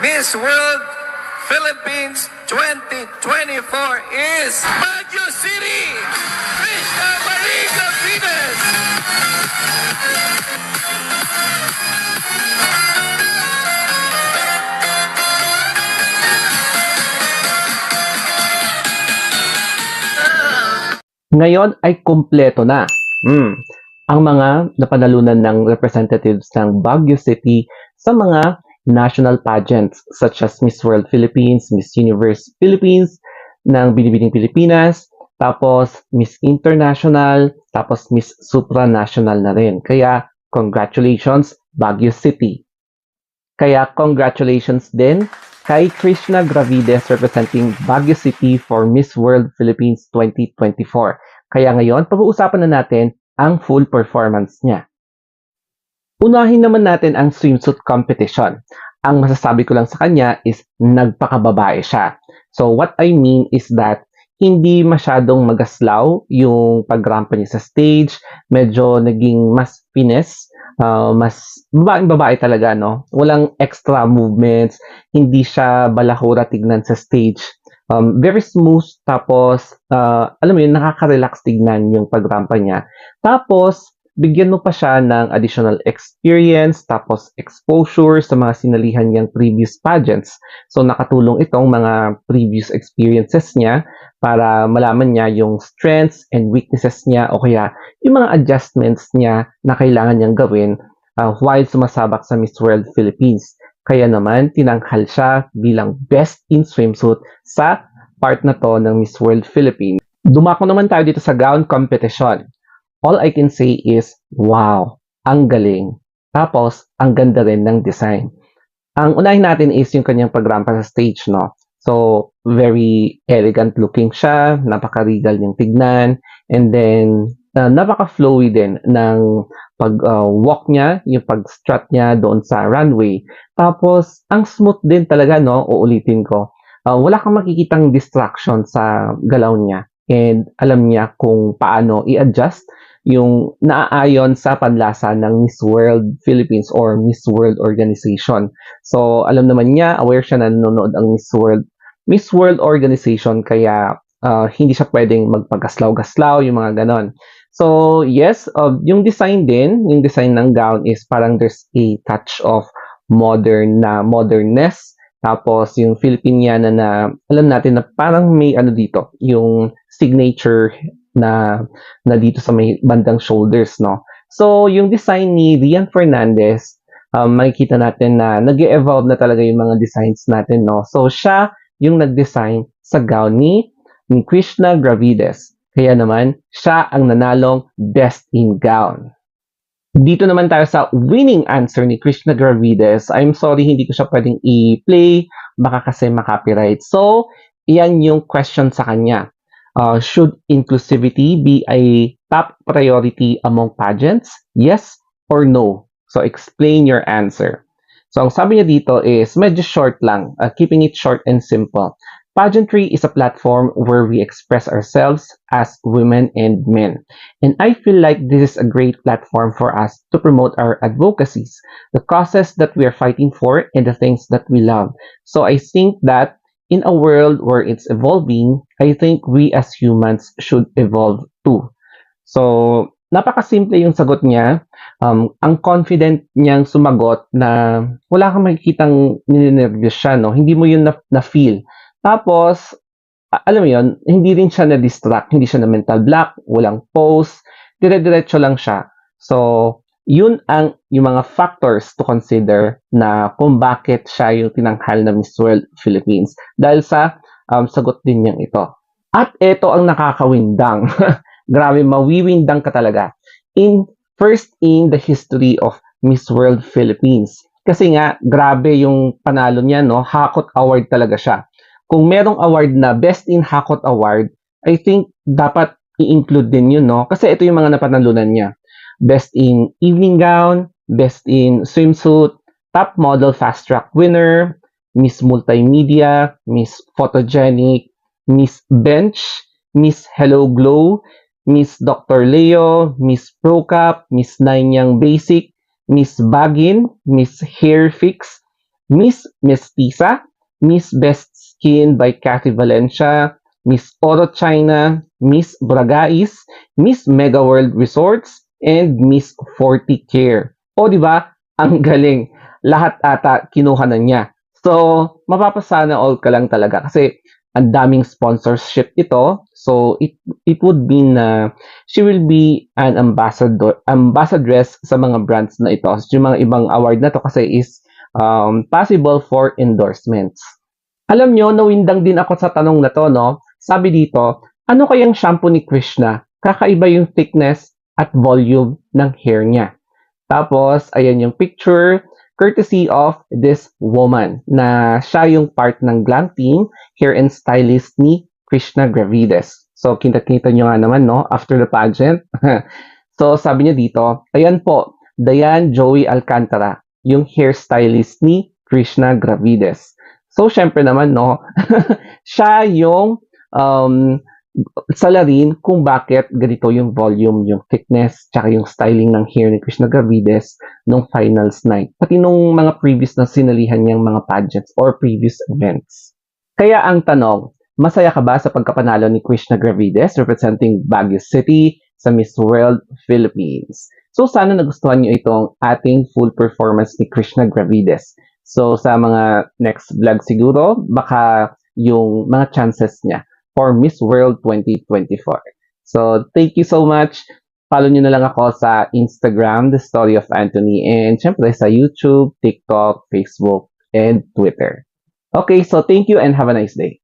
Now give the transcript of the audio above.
Miss World Philippines 2024 is Baguio City, Krishna Marica Venus. Ngayon ay kumpleto na. Ang mga napanalunan ng representatives ng Baguio City sa mga national pageants such as Miss World Philippines, Miss Universe Philippines ng Binibining Pilipinas, tapos Miss International, tapos Miss Supranational na rin. Kaya congratulations Baguio City. Kaya congratulations din kay Krishna Gravides representing Baguio City for Miss World Philippines 2024. Kaya ngayon, pag-uusapan na natin ang full performance niya. Unahin naman natin ang swimsuit competition. Ang masasabi ko lang sa kanya is nagpakababae siya. So what I mean is that hindi masyadong magaslaw yung pagrampa niya sa stage, medyo naging mas finesse, mas babae talaga, no? Walang extra movements, hindi siya balahura tignan sa stage. Very smooth, tapos, alam mo yun, nakaka-relax tignan yung pagrampa niya. Tapos, bigyan mo pa siya ng additional experience, tapos exposure sa mga sinalihan niyang previous pageants. So, nakatulong itong mga previous experiences niya para malaman niya yung strengths and weaknesses niya o kaya yung mga adjustments niya na kailangan niyang gawin while sumasabak sa Miss World Philippines. Kaya naman, tinanghal siya bilang best in swimsuit sa part na to ng Miss World Philippines. Dumako naman tayo dito sa gown competition. All I can say is, wow, ang galing. Tapos, ang ganda rin ng design. Ang unahin natin is yung kanyang pagrampa sa stage, no? So, very elegant looking siya, napaka-regal niyang tignan, and then, napaka-flowy din ng pag-walk niya, yung pag-strut niya doon sa runway. Tapos, ang smooth din talaga, no? Uulitin ko. Wala kang makikitang distraction sa galaw niya. And alam niya kung paano i-adjust yung naaayon sa panlasa ng Miss World Philippines or Miss World Organization. So, alam naman niya, aware siya na nanonood ang Miss World Organization, kaya hindi siya pwedeng magpagaslaw-gaslaw, yung mga ganon. So, yes, yung design din, yung design ng gown is parang there's a touch of modernness. Tapos, yung Filipiniana na alam natin na parang may ano dito, yung signature na dito sa may bandang shoulders, no? So, yung design ni Rian Fernandez, makikita natin na nag-evolve na talaga yung mga designs natin, no? So, siya yung nag-design sa gown ni Krishna Gravides. Kaya naman, siya ang nanalong best in gown. Dito naman tayo sa winning answer ni Krishna Gravides. I'm sorry, hindi ko siya pwedeng i-play. Baka kasi makopyright. So, iyan yung question sa kanya. Should inclusivity be a top priority among pageants? Yes or no? So, explain your answer. So, ang sabi niya dito is medyo short lang, keeping it short and simple. Pageantry is a platform where we express ourselves as women and men. And I feel like this is a great platform for us to promote our advocacies, the causes that we are fighting for, and the things that we love. So I think that in a world where it's evolving, I think we as humans should evolve too. So, napakasimple yung sagot niya. Ang confident niyang sumagot na wala kang makikitang ninenervyos siya, no? Hindi mo yun na-feel. Tapos, alam mo yun, hindi rin siya na-distract, hindi siya na mental block, walang pause, dire-diretso lang siya. So, yun yung mga factors to consider na kung bakit siya yung tinanghal na Miss World Philippines. Dahil sa sagot din niyang ito. At ito ang nakakawindang. Grabe, mawiwindang ka talaga. First in the history of Miss World Philippines. Kasi nga, grabe yung panalo niya, no? Hakot Award talaga siya. Kung merong award na Best in Hakot Award, I think dapat i-include din yun, no? Kasi ito yung mga napanalunan niya. Best in Evening Gown, Best in Swimsuit, Top Model Fast Track Winner, Miss Multimedia, Miss Photogenic, Miss Bench, Miss Hello Glow, Miss Dr. Leo, Miss ProCap, Miss Nanyang Basic, Miss Bagin, Miss Hair Fix, Miss Mestiza, Miss Best Skin by Cathy Valencia, Miss Oro China, Miss Bragais, Miss Mega World Resorts, and Miss 40 Care. O di ba? Ang galing. Lahat ata kinuha na niya. So, mapapasana all ka lang talaga kasi ang daming sponsorship ito. So, it would mean na she will be an ambassadress sa mga brands na ito. So, yung mga ibang award na to kasi is possible for endorsements. Alam nyo, nawindang din ako sa tanong na to, no? Sabi dito, ano kayang shampoo ni Krishna? Kakaiba yung thickness at volume ng hair niya. Tapos, ayan yung picture, courtesy of this woman, na siya yung part ng glam team, hair and stylist ni Krishna Gravides. So, kita-kita nyo nga naman, no? After the pageant. So, sabi niya dito, ayan po, Diane Joey Alcantara, yung hairstylist ni Krishna Gravides. So, syempre naman, no, siya yung salarin kung bakit ganito yung volume, yung thickness, tsaka yung styling ng hair ni Krishna Gravides nung finals night. Pati nung mga previous na sinalihan niyang mga pageants or previous events. Kaya ang tanong, masaya ka ba sa pagkapanalo ni Krishna Gravides representing Baguio City sa Miss World Philippines? So, sana nagustuhan niyo itong ating full performance ni Krishna Gravides. So, sa mga next vlog siguro, baka yung mga chances niya for Miss World 2024. So, thank you so much. Follow nyo na lang ako sa Instagram, The Story of Anthony, and syempre sa YouTube, TikTok, Facebook, and Twitter. Okay, so thank you and have a nice day.